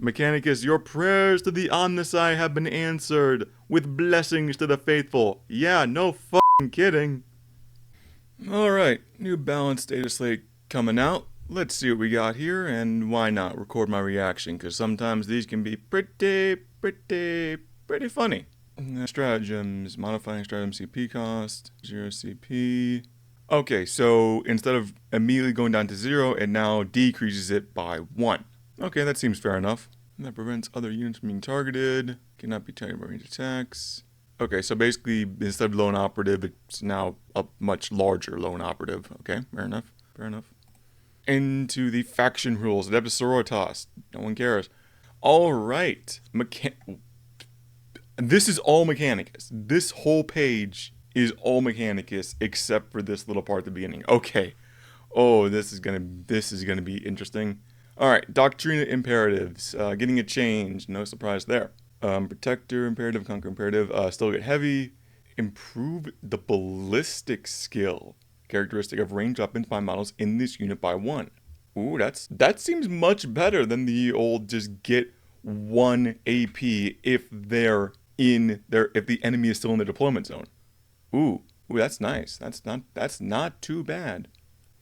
Mechanicus, your prayers to the Omnisci have been answered, with blessings to the faithful. Yeah, no fucking kidding. Alright, new balanced Dataslate coming out. Let's see what we got here, and why not record my reaction, because sometimes these can be pretty funny. Stratagems, modifying stratagem CP cost, 0 CP. Okay, so instead of immediately going down to 0, it now decreases it by 1. Okay, that seems fair enough. And that prevents other units from being targeted. Cannot be targeted by ranged attacks. Okay, so basically, instead of lone operative, it's now a much larger lone operative. Okay, fair enough. Fair enough. Into the faction rules. Adeptus Sororitas. No one cares. Alright. This is all Mechanicus. This whole page is all Mechanicus except for this little part at the beginning. Okay. Oh, this is gonna be interesting. Alright, Doctrina Imperatives. Getting a change. No surprise there. Protector Imperative, Conquer Imperative. Still get heavy. Improve the ballistic skill. Characteristic of ranged weapons by models in this unit by 1. Ooh, that seems much better than the old just get 1 AP if the enemy is still in the deployment zone. Ooh, that's nice. That's not too bad.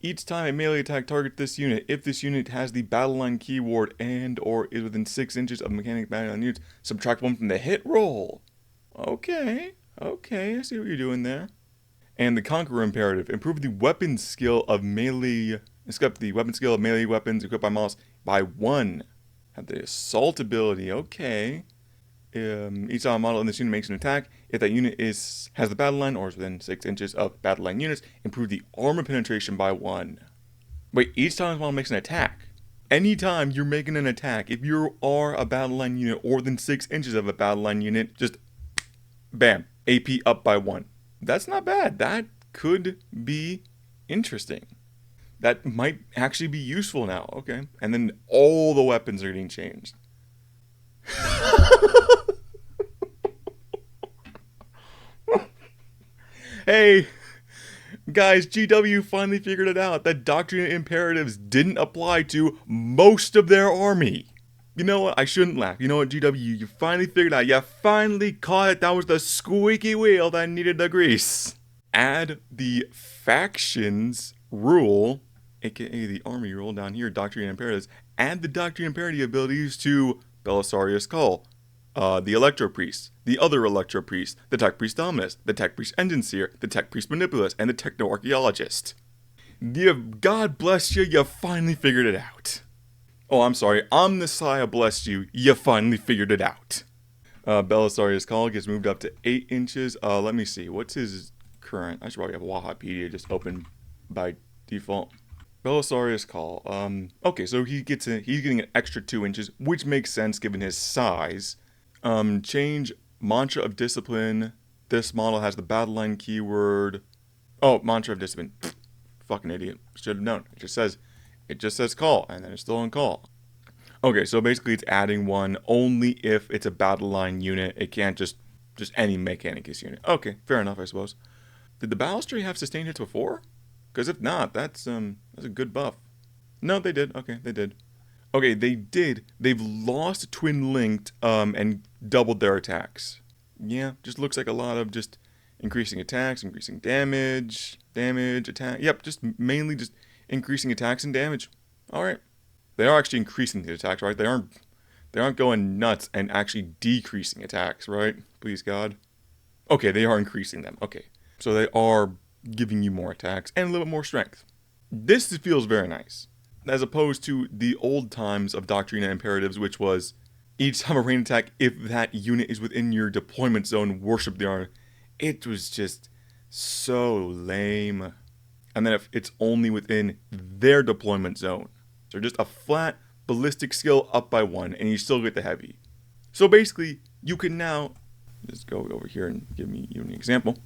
Each time a melee attack targets this unit, if this unit has the battle line keyword and or is within 6 inches of mechanic battle line units, subtract 1 from the hit roll. Okay, I see what you're doing there. And the Conqueror Imperative, improve the weapon skill of melee weapons equipped by models by 1. Have the assault ability, okay. Each model in this unit makes an attack. If that unit has the battle line or is within 6 inches of battle line units, improve the armor penetration by 1. Wait, each time this model makes an attack. Anytime you're making an attack, if you are a battle line unit or within 6 inches of a battle line unit, just bam, AP up by 1. That's not bad. That could be interesting. That might actually be useful now. Okay. And then all the weapons are getting changed. Hey, guys, GW finally figured it out that Doctrina Imperatives didn't apply to most of their army. You know what? I shouldn't laugh. You know what, GW? You finally figured out. You finally caught it. That was the squeaky wheel that needed the grease. Add the factions rule, aka the army rule down here, Doctrine Imperatives. Add the Doctrine Imperative abilities to Belisarius Call, the Electro Priest, the other Electro Priest, the Tech Priest Dominus, the Tech Priest Engine Seer, the Tech Priest Manipulus, and the Techno Archaeologist. God bless you. You finally figured it out. Oh, I'm sorry. Omnisci bless you. You finally figured it out. Belisarius Call gets moved up to 8 inches. Let me see. What's his current? I should probably have Wahapedia just open by default. Belisarius Call. Okay, so he's getting an extra 2 inches, which makes sense given his size. Change Mantra of Discipline. This model has the battle line keyword. Oh, Mantra of Discipline. Fucking idiot. Should have known. It just says call, and then it's still on call. Okay, so basically it's adding 1 only if it's a battle line unit. It can't just any Mechanicus unit. Okay, fair enough, I suppose. Did the Balistry have sustained hits before? Because if not, that's a good buff. No, they did. Okay, they did. Okay, they did. They've lost Twin Linked and doubled their attacks. Yeah, just looks like a lot of just increasing attacks, increasing damage, attack. Yep, just mainly just increasing attacks and damage. All right. They are actually increasing the attacks, right? They aren't going nuts and actually decreasing attacks, right? Please God. Okay, they are increasing them. Okay. So they are giving you more attacks and a little bit more strength. This feels very nice. As opposed to the old times of Doctrina Imperatives, which was each time a ranged attack, if that unit is within your deployment zone, worship the armor. It was just so lame. And then if it's only within their deployment zone. So just a flat ballistic skill up by 1, and you still get the heavy. So basically, you can now, just go over here and give you an example.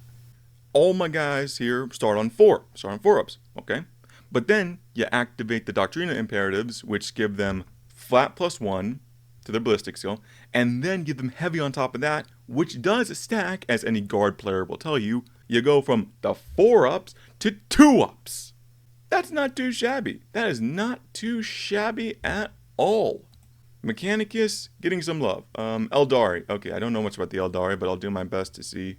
All my guys here start on 4-ups, okay? But then you activate the Doctrina Imperatives, which give them flat +1 to their ballistic skill, and then give them heavy on top of that, which does stack, as any guard player will tell you. You go from the 4-ups to 2-ups. That's not too shabby. That is not too shabby at all. Mechanicus getting some love. Eldari. Okay, I don't know much about the Eldari, but I'll do my best to see.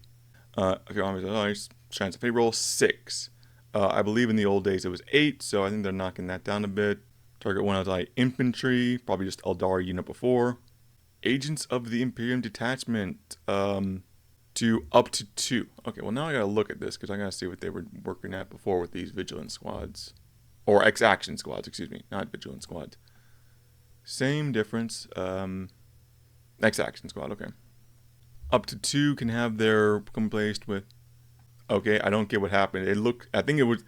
Okay, Eldari, chance of fate roll 6. I believe in the old days it was 8, so I think they're knocking that down a bit. Target 1 Eldari infantry, probably just Eldari unit before. Agents of the Imperium detachment, to up to 2. Okay, well now I gotta look at this because I gotta see what they were working at before with these vigilant squads. Or X-action squads, excuse me, not vigilant squads. Same difference. X-action squad, okay. Up to 2 can have their become placed with. Okay, I don't get what happened. I think it was.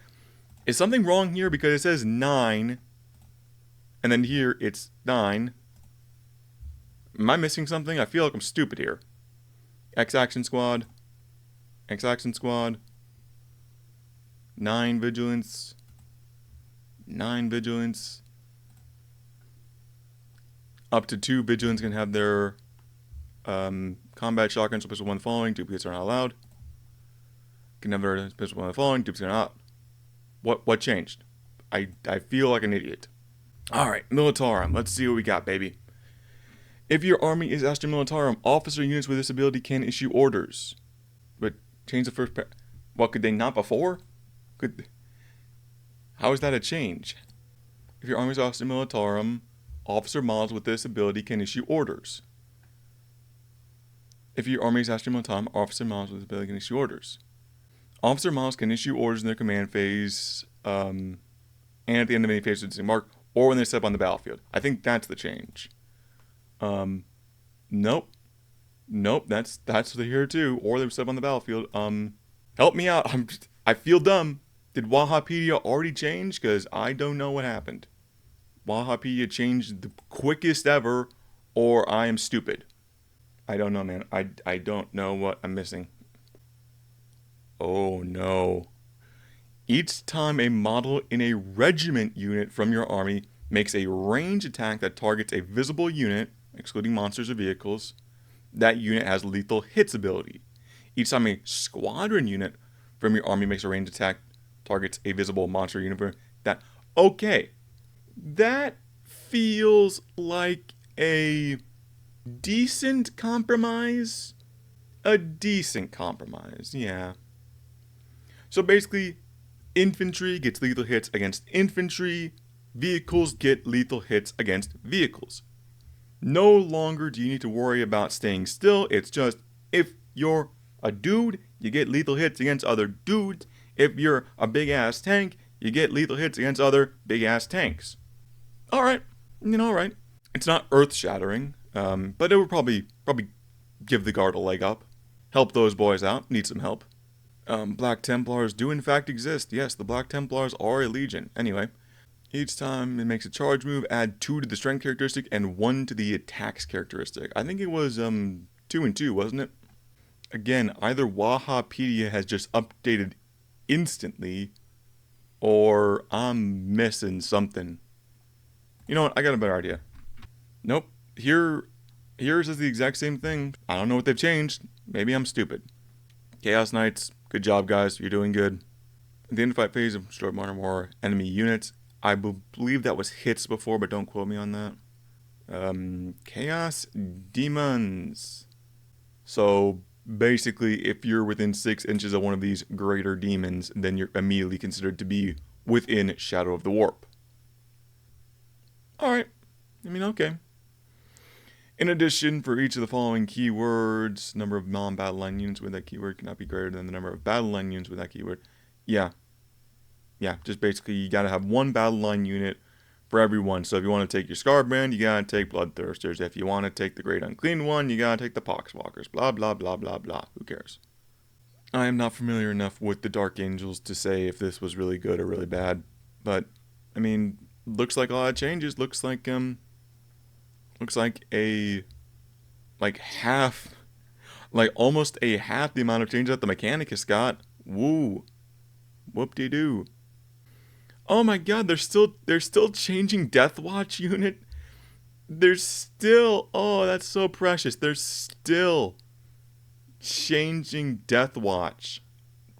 Is something wrong here? Because it says 9. And then here it's 9. Am I missing something? I feel like I'm stupid here. X-action squad. X-action squad. 9 vigilance. 9 vigilance. Up to 2 vigilance can have their combat shotguns with pistol one following. Duplicates are not allowed. Can have their pistol one following. Duplicates are not. What changed? I feel like an idiot. Alright, Militarum. Let's see what we got, baby. If your army is Astra Militarum, officer units with this ability can issue orders. But change the first What, could they not before? How is that a change? If your army is Astra Militarum, officer models with this ability can issue orders. If your army is Astra Militarum, officer models with this ability can issue orders. Officer models can issue orders in their command phase, and at the end of any phase of mark, or when they step on the battlefield. I think that's the change. Nope. That's here too. Or they step on the battlefield. Help me out. I feel dumb. Did Wahapedia already change? Because I don't know what happened. Wahapedia changed the quickest ever, or I am stupid. I don't know, man. I don't know what I'm missing. Oh no. Each time a model in a regiment unit from your army makes a range attack that targets a visible unit, excluding monsters or vehicles, that unit has lethal hits ability. Each time a squadron unit from your army makes a ranged attack targets a visible monster unit, that. Okay. That feels like a decent compromise. A decent compromise, yeah. So basically, infantry gets lethal hits against infantry, vehicles get lethal hits against vehicles. No longer do you need to worry about staying still. It's just, if you're a dude, you get lethal hits against other dudes. If you're a big-ass tank, you get lethal hits against other big-ass tanks. Alright, alright. It's not earth-shattering, but it would probably give the guard a leg up. Help those boys out, need some help. Black Templars do in fact exist. Yes, the Black Templars are a legion. Anyway, each time it makes a charge move, add 2 to the strength characteristic and 1 to the attacks characteristic. I think it was 2 and 2, wasn't it? Again, either Wahapedia has just updated instantly, or I'm missing something. You know what? I got a better idea. Nope. Here's is the exact same thing. I don't know what they've changed. Maybe I'm stupid. Chaos Knights, good job, guys. You're doing good. At the end of fight phase of destroy one or more enemy units. I believe that was hits before, but don't quote me on that. Chaos Demons. So basically, if you're within 6 inches of one of these greater demons, then you're immediately considered to be within Shadow of the Warp. Alright. Okay. In addition, for each of the following keywords, number of non-battle line units with that keyword cannot be greater than the number of battle line units with that keyword. Yeah, just basically you gotta have 1 battle line unit for everyone. So if you want to take your Scarbrand, you gotta take Bloodthirsters. If you want to take the Great Unclean One, you gotta take the Poxwalkers. Blah, blah, blah, blah, blah. Who cares? I am not familiar enough with the Dark Angels to say if this was really good or really bad. But, looks like a lot of changes. Looks like almost a half the amount of changes that the Mechanicus got. Woo. Whoop-de-doo. Oh my god, they're still changing Deathwatch unit. Oh, that's so precious. They're still changing Deathwatch.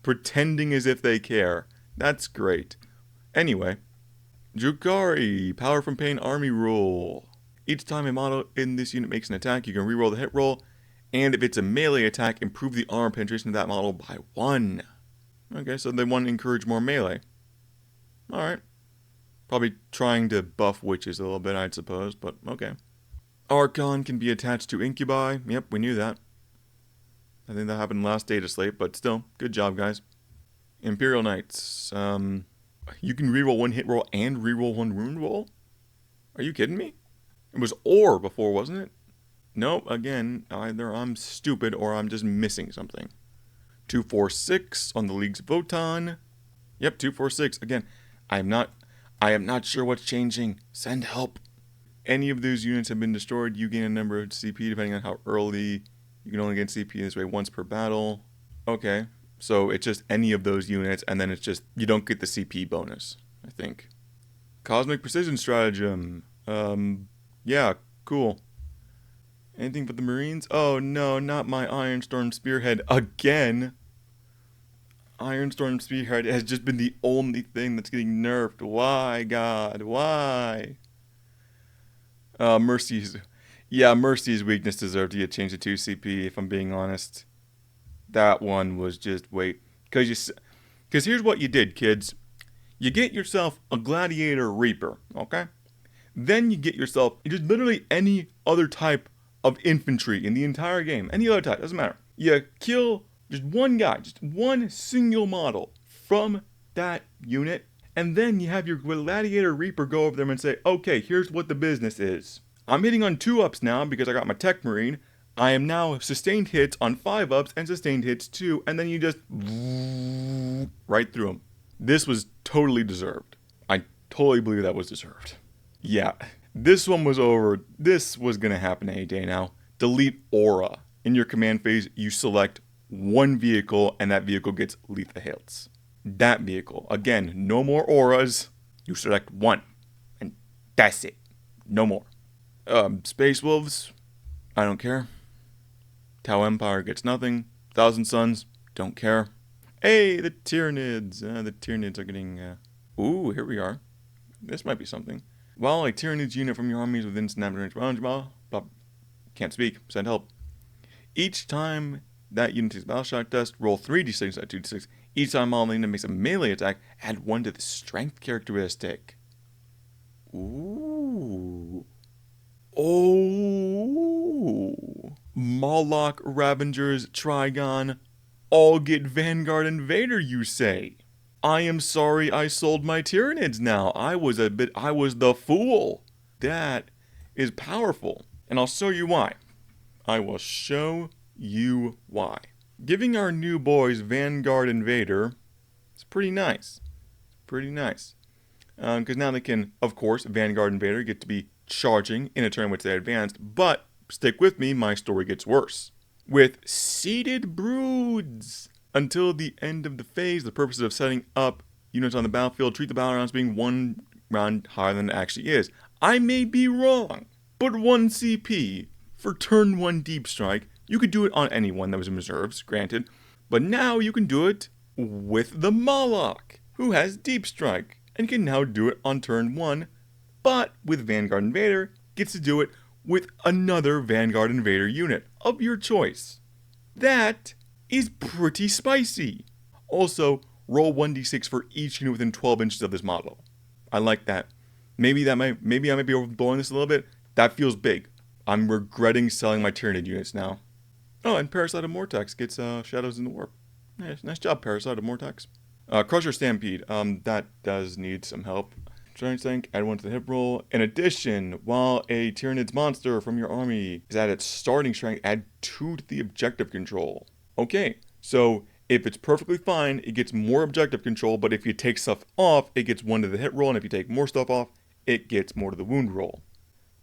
Pretending as if they care. That's great. Anyway, Drukhari, Power from Pain Army Rule. Each time a model in this unit makes an attack, you can reroll the hit roll, and if it's a melee attack, improve the armor penetration of that model by 1. Okay, so they want to encourage more melee. Alright. Probably trying to buff witches a little bit, I'd suppose, but okay. Archon can be attached to Incubi. Yep, we knew that. I think that happened last Dataslate, but still, good job, guys. Imperial Knights. You can reroll 1 hit roll and reroll 1 wound roll? Are you kidding me? It was or before, wasn't it? Nope, again, either I'm stupid or I'm just missing something. 246 on the League's Voton. Yep, 246. Again, I am not sure what's changing. Send help. Any of those units have been destroyed. You gain a number of CP depending on how early. You can only get CP this way once per battle. Okay, so it's just any of those units, and then it's just, you don't get the CP bonus, I think. Cosmic Precision Stratagem. Yeah, cool. Anything but the Marines? Oh no, not my Ironstorm Spearhead again. Ironstorm Spearhead has just been the only thing that's getting nerfed. Why, God? Why? Mercy's... Yeah, Mercy's weakness deserved to get changed to 2 CP, if I'm being honest. That one was just, wait. Because here's what you did, kids. You get yourself a Gladiator Reaper, okay? Then you get yourself just literally any other type of infantry in the entire game. Any other type, doesn't matter. You kill just one guy, just one single model from that unit, and then you have your Gladiator Reaper go over them and say, okay, here's what the business is. I'm hitting on 2-ups now because I got my Tech Marine. I am now sustained hits on 5-ups and sustained hits too, and then you just right through them. This was totally deserved. I totally believe that was deserved. Yeah, this one was over. This was going to happen any day now. Delete Aura. In your command phase, you select one vehicle, and that vehicle gets lethal hits. That vehicle. Again, no more auras. You select one. And that's it. No more. Space Wolves. I don't care. Tau Empire gets nothing. Thousand Suns. Don't care. Hey, the Tyranids. The Tyranids are getting... Ooh, here we are. This might be something. While a Tyranids unit from your army is within snap range, can't speak. Send help. Each time that unit takes a battle shock test, roll 3d6 at 2d6. Each time model unit makes a melee attack, add 1 to the strength characteristic. Ooh. Oh. Moloch, Ravengers, Trigon, all get Vanguard Invader, you say? I am sorry I sold my Tyranids now. I was the fool. That is powerful. And I'll show you why. I will show you why. Giving our new boys Vanguard Invader is pretty nice. Pretty nice. Because now they can, of course, Vanguard Invader get to be charging in a turn in which they advanced. But, stick with me, my story gets worse. With Seated Broods. Until the end of the phase, the purpose of setting up units on the battlefield, treat the battle rounds being 1 round higher than it actually is. I may be wrong, but 1 CP for turn 1 Deep Strike. You could do it on anyone that was in reserves, granted, but now you can do it with the Moloch, who has Deep Strike, and can now do it on turn 1, but with Vanguard Invader, gets to do it with another Vanguard Invader unit of your choice. That is pretty spicy. Also, roll 1d6 for each unit within 12 inches of this model. I like that. Maybe I might be overblowing this a little bit. That feels big. I'm regretting selling my Tyranid units now. Oh, and Parasite of Mortex gets Shadows in the Warp. Nice job, Parasite of Mortex. Crusher Stampede. That does need some help. Giant Tank, add 1 to the hip roll. In addition, while a Tyranids monster from your army is at its starting strength, add 2 to the objective control. Okay, so if it's perfectly fine, it gets more objective control, but if you take stuff off, it gets 1 to the hit roll, and if you take more stuff off, it gets more to the wound roll.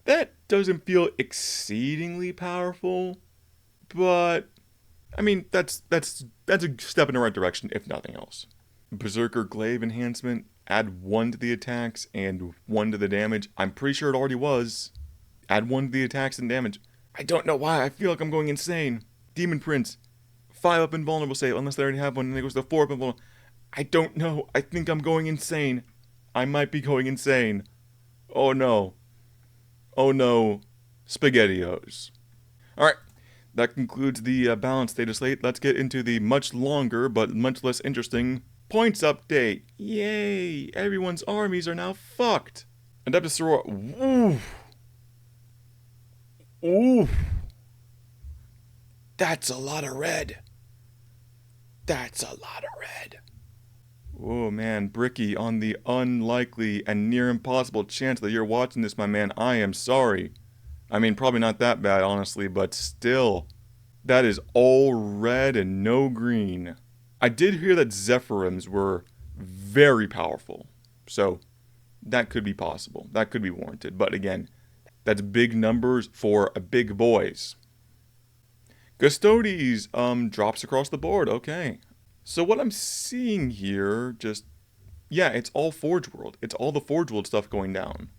That doesn't feel exceedingly powerful, but, I mean, that's a step in the right direction, if nothing else. Berserker Glaive enhancement, add 1 to the attacks and 1 to the damage. I'm pretty sure it already was. Add 1 to the attacks and damage. I don't know why, I feel like I'm going insane. Demon Prince. 5-up invulnerable save, unless they already have one, and then it goes to 4-up invulnerable. I don't know. I think I'm going insane. I might be going insane. Oh no. Oh no, SpaghettiOs. Alright, that concludes the balanced data slate. Let's get into the much longer but much less interesting points update. Yay! Everyone's armies are now fucked. Adeptus Soror. Ooh. Ooh. That's a lot of red. That's a lot of red. Oh man, Bricky, on the unlikely and near impossible chance that you're watching this, my man, I am sorry. I mean, probably not that bad, honestly, but still. That is all red and no green. I did hear that Zephyrims were very powerful, so that could be possible. That could be warranted, but again, that's big numbers for big boys. Custodes drops across the board, okay. So what I'm seeing here, yeah, it's all Forge World. It's all the Forge World stuff going down.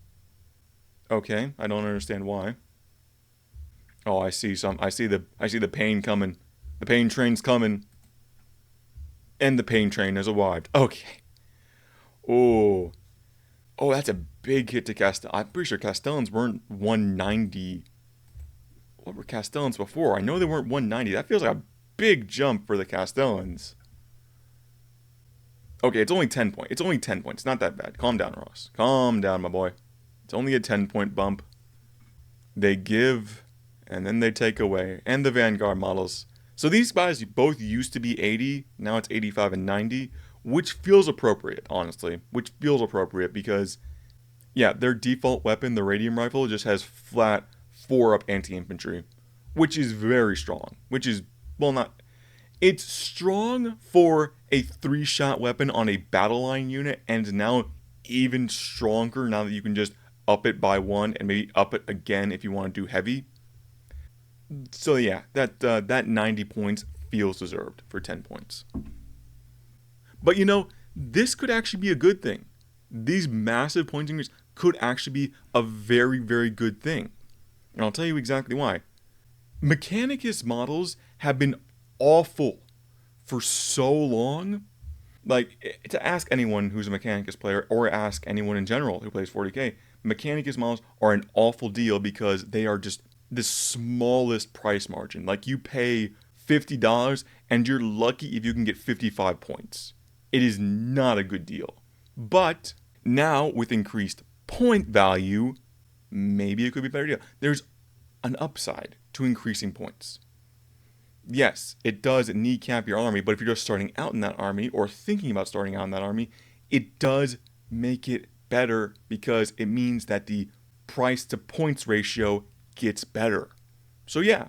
Okay, I don't understand why. Oh, I see the pain coming. The pain train's coming. And the pain train has arrived. Okay. Oh. Oh, that's a big hit to Castellans. I'm pretty sure Castellans weren't 190. What were Castellans before? I know they weren't 190. That feels like a big jump for the Castellans. Okay, it's only 10 points. It's only 10 points. Not that bad. Calm down, Ross. Calm down, my boy. It's only a 10-point bump. They give, and then they take away. And the Vanguard models. So these guys both used to be 80. Now it's 85 and 90. Which feels appropriate, honestly. Which feels appropriate because, yeah, their default weapon, the Radium Rifle, just has flat 4-up anti-infantry. Which is very strong. Which is, well, not... It's strong for a 3-shot weapon on a battle line unit, and now even stronger now that you can just up it by 1 and maybe up it again if you want to do heavy. So yeah, that 90 points feels deserved for 10 points. But you know, this could actually be a good thing. These massive points increases could actually be a very, very good thing. And I'll tell you exactly why. Mechanicus models have been awful for so long. Like, to ask anyone who's a Mechanicus player, or ask anyone in general who plays 40k, Mechanicus models are an awful deal because they are just the smallest price margin. Like, you pay $50 and you're lucky if you can get 55 points. It is not a good deal. But now, with increased point value, maybe it could be a better deal. There's an upside to increasing points. Yes, it does kneecap your army, but if you're just starting out in that army, or thinking about starting out in that army, it does make it better because it means that the price to points ratio gets better. So yeah,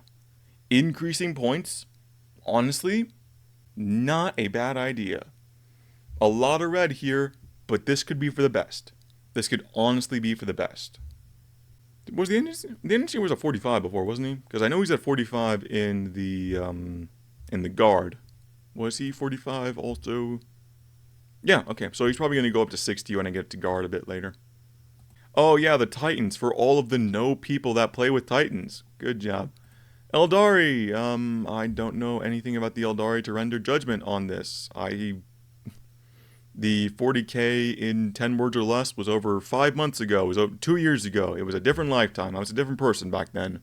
increasing points, honestly, not a bad idea. A lot of red here, but this could be for the best. This could honestly be for the best. Was the engineer was at 45 before, wasn't he? Because I know he's at 45 in the guard. Was he 45 also? Yeah, okay. So he's probably going to go up to 60 when I get to guard a bit later. Oh yeah, the Titans, for all of the no people that play with Titans. Good job. Eldari, I don't know anything about the Eldari to render judgment on this. The 40k in 10 words or less was over 5 months ago. It was over 2 years ago. It was a different lifetime. I was a different person back then.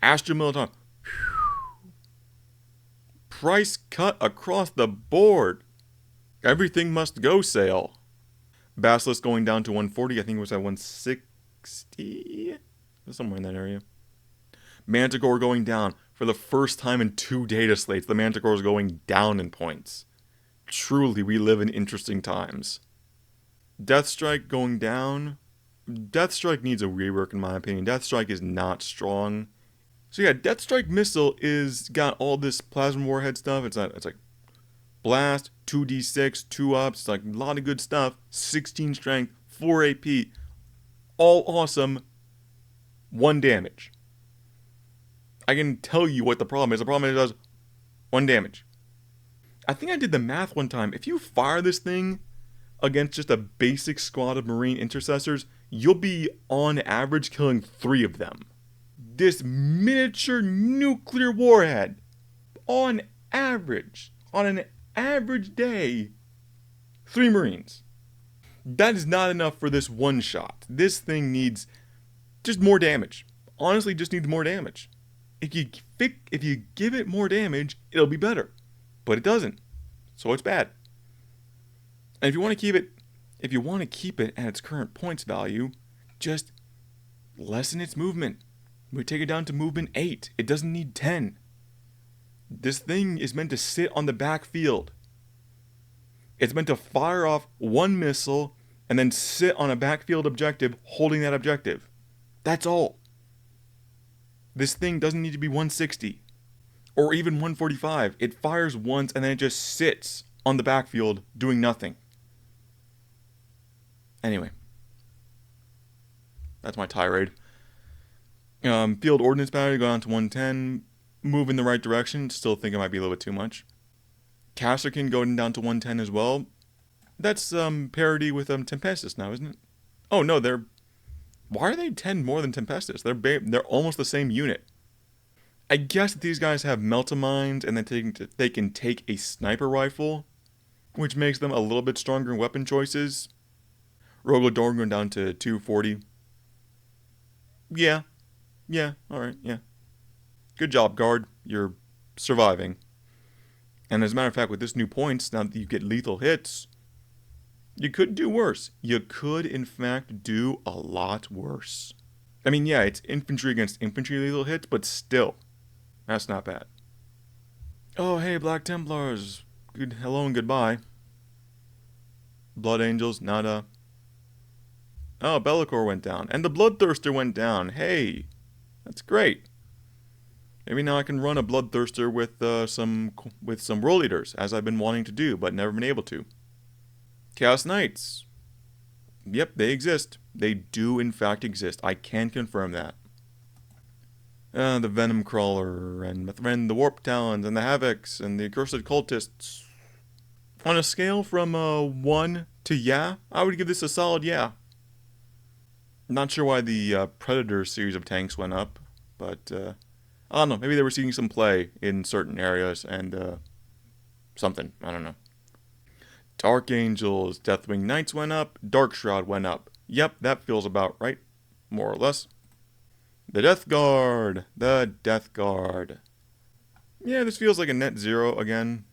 Astra Militar. Price cut across the board. Everything must go sale. Basilisk going down to 140. I think it was at 160. Somewhere in that area. Manticore going down. For the first time in 2 data slates, the Manticore is going down in points. Truly, we live in interesting times. Deathstrike going down. Deathstrike needs a rework in my opinion. Deathstrike is not strong. So yeah, Deathstrike Missile is got all this plasma warhead stuff. It's like blast, 2d6, 2 ups, it's like a lot of good stuff. 16 strength, 4 AP. All awesome. 1 damage. I can tell you what the problem is. The problem is it does 1 damage. I think I did the math one time. If you fire this thing against just a basic squad of Marine intercessors, you'll be on average killing 3 of them. This miniature nuclear warhead, on average, on an average day, 3 Marines. That is not enough for this one shot. This thing needs Just more damage. Honestly, just needs more damage. If you give it more damage, it'll be better. But it doesn't. So it's bad. And if you want to keep it at its current points value, just lessen its movement. We take it down to movement 8. It doesn't need 10. This thing is meant to sit on the backfield. It's meant to fire off one missile and then sit on a backfield objective holding that objective. That's all. This thing doesn't need to be 160 or even 145. It fires once and then it just sits on the backfield doing nothing. Anyway, that's my tirade. Field ordnance battery go down to 110. Move in the right direction. Still think it might be a little bit too much. Casterkin going down to 110 as well. That's parity with Tempestus now, isn't it? Oh no, why are they 10 more than Tempestus? They're almost the same unit. I guess that these guys have Meltamines and then they can take a sniper rifle, which makes them a little bit stronger in weapon choices. Rogodorn going down to 240. Yeah, alright, yeah. Good job, guard. You're surviving. And as a matter of fact, with this new points, now that you get lethal hits, you could do worse. You could, in fact, do a lot worse. I mean, yeah, it's infantry against infantry lethal hits, but still, that's not bad. Oh, hey, Black Templars. Good hello and goodbye. Blood Angels, nada. Oh, Bellicor went down. And the Bloodthirster went down. Hey, that's great. Maybe now I can run a Bloodthirster with some Roll Eaters, as I've been wanting to do, but never been able to. Chaos Knights. Yep, they exist. They do, in fact, exist. I can confirm that. The Venom Crawler, and the Warp Talons, and the Havocs, and the Accursed Cultists. On a scale from 1 to yeah, I would give this a solid yeah. Not sure why the Predator series of tanks went up, but I don't know, maybe they were seeing some play in certain areas and something, I don't know. Dark Angels, Deathwing Knights went up, Dark Shroud went up. Yep, that feels about right, more or less. The Death Guard. Yeah, this feels like a net zero again.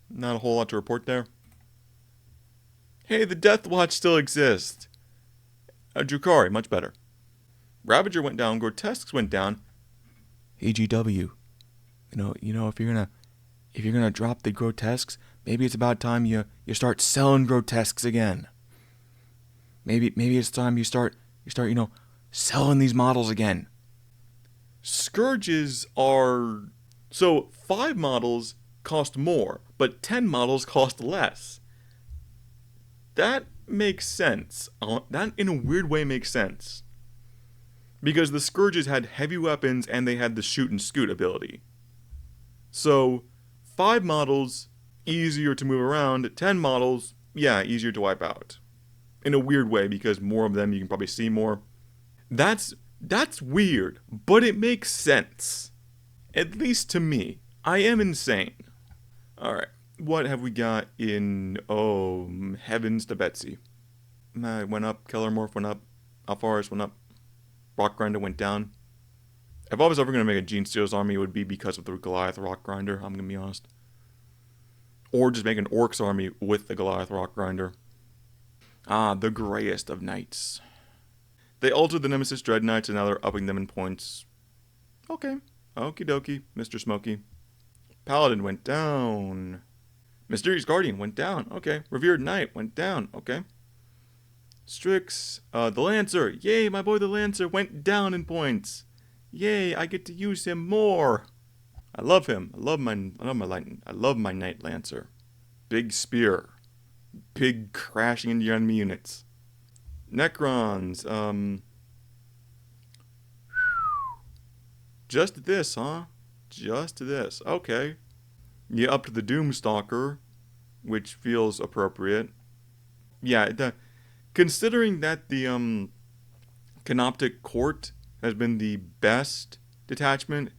Not a whole lot to report there. Hey, the Death Watch still exists. Drukari, much better. Ravager went down, Grotesques went down. Hey, GW. You know, if you're gonna drop the Grotesques, maybe it's about time you start selling Grotesques again. Maybe it's time you start selling these models again. Scourges are... So, 5 models cost more, but 10 models cost less. That makes sense. That, in a weird way, makes sense. Because the Scourges had heavy weapons and they had the shoot and scoot ability. So, 5 models, easier to move around. 10 models, yeah, easier to wipe out. In a weird way, because more of them you can probably see more. That's weird, but it makes sense. At least to me. I am insane. Alright, what have we got in... Oh, heavens to Betsy. It went up, Kellermorph went up, Alfaris went up, Rock Grinder went down. If I was ever going to make a Gene Steelers army, it would be because of the Goliath Rock Grinder, I'm going to be honest. Or just make an Orcs army with the Goliath Rock Grinder. Ah, the grayest of knights. They altered the Nemesis Dread Knights and now they're upping them in points. Okay. Okie dokie, Mr. Smokey. Paladin went down. Mysterious Guardian went down. Okay. Revered Knight went down. Okay. Strix, the Lancer. Yay, my boy the Lancer went down in points. Yay, I get to use him more. I love him. I love my Knight Lancer. Big spear. Big crashing into your enemy units. Necrons, just this, huh? Just this. Okay. Yeah, up to the Doomstalker, which feels appropriate. Yeah, considering that the Canoptic Court has been the best detachment,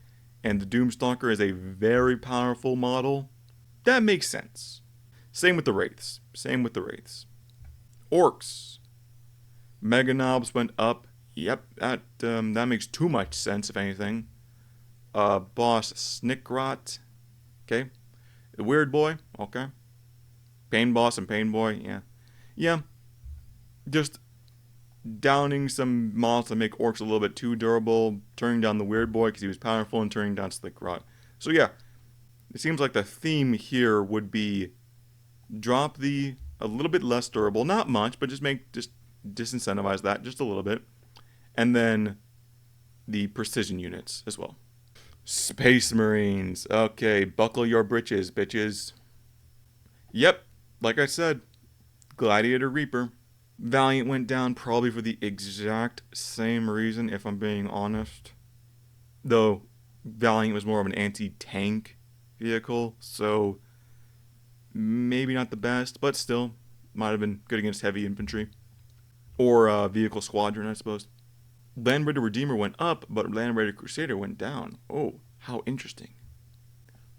and the Doomstalker is a very powerful model, that makes sense. Same with the Wraiths. Orcs. Mega Knobs went up. Yep, that makes too much sense, if anything. Boss Snickrot. Okay. The Weird Boy. Okay. Pain Boss and Pain Boy. Yeah. Yeah. Just downing some mods to make orcs a little bit too durable, turning down the Weird Boy because he was powerful, and turning down Slickrot. So yeah, it seems like the theme here would be drop the a little bit less durable, not much, but just disincentivize that just a little bit, and then the precision units as well. Space Marines. Okay, buckle your britches, bitches. Yep, like I said, Gladiator Reaper. Valiant went down probably for the exact same reason, if I'm being honest. Though Valiant was more of an anti-tank vehicle, so maybe not the best, but still might have been good against heavy infantry. Or vehicle squadron, I suppose. Land Raider Redeemer went up, but Land Raider Crusader went down. Oh, how interesting.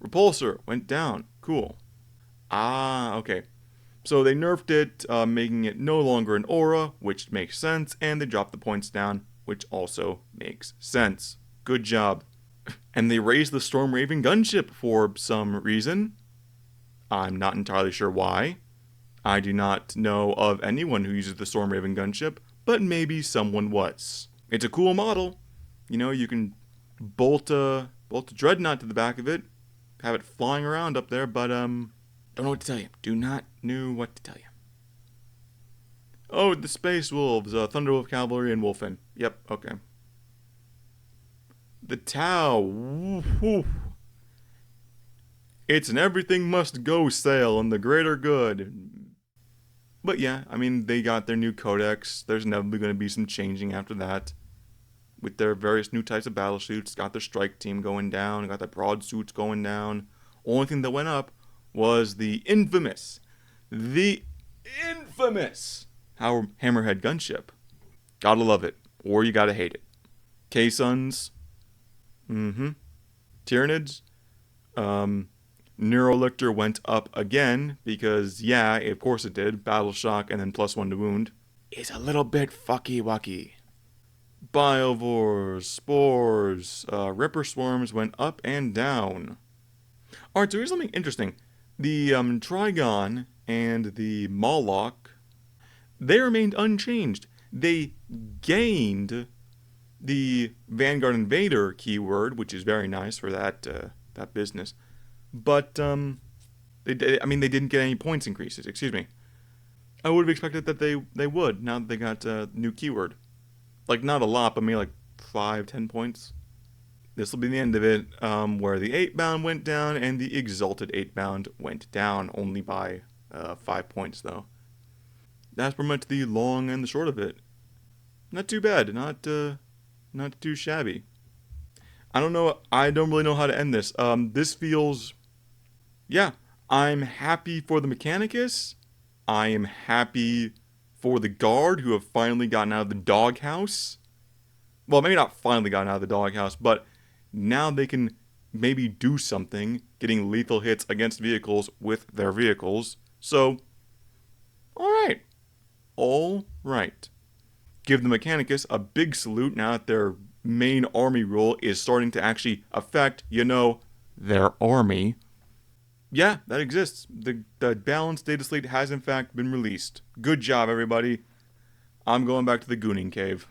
Repulsor went down. Cool. Ah, okay. So they nerfed it, making it no longer an aura, which makes sense, and they dropped the points down, which also makes sense. Good job. And they raised the Storm Raven gunship for some reason. I'm not entirely sure why. I do not know of anyone who uses the Storm Raven gunship, but maybe someone was. It's a cool model. You know, you can bolt a dreadnought to the back of it, have it flying around up there, but don't know what to tell you. Do not know what to tell you. Oh, the Space Wolves, Thunderwolf Cavalry and Wolfen. Yep, okay. The Tau. Woo-hoo. It's an everything must go sale on the greater good. But yeah, I mean, they got their new codex. There's inevitably going to be some changing after that. With their various new types of battle suits, got their strike team going down, got their broad suits going down. Only thing that went up was the infamous Hammerhead gunship. Gotta love it, or you gotta hate it. K-Suns. Tyranids. Neurolictor went up again because, yeah, of course it did. Battle shock and then +1 to wound. Is a little bit fucky-wucky. Biovores, spores, Ripper swarms went up and down. Alright, so here's something interesting. The Trigon and the Moloch, they remained unchanged. They gained the Vanguard Invader keyword, which is very nice for that business. But they didn't get any points increases. Excuse me. I would have expected that they would now that they got a new keyword. Like not a lot, but maybe like 5-10 points. This will be the end of it, where the 8-bound went down and the Exalted 8-bound went down, only by 5 points though. That's pretty much the long and the short of it. Not too bad, not too shabby. I don't really know how to end this. This feels, yeah, I'm happy for the Mechanicus. I am happy for the Guard, who have finally gotten out of the doghouse. Well, maybe not finally gotten out of the doghouse, but now they can maybe do something, getting lethal hits against vehicles with their vehicles. So, alright. Alright. Give the Mechanicus a big salute now that their main army rule is starting to actually affect, their army. Yeah, that exists. The balanced data slate has in fact been released. Good job, everybody. I'm going back to the Gooning Cave.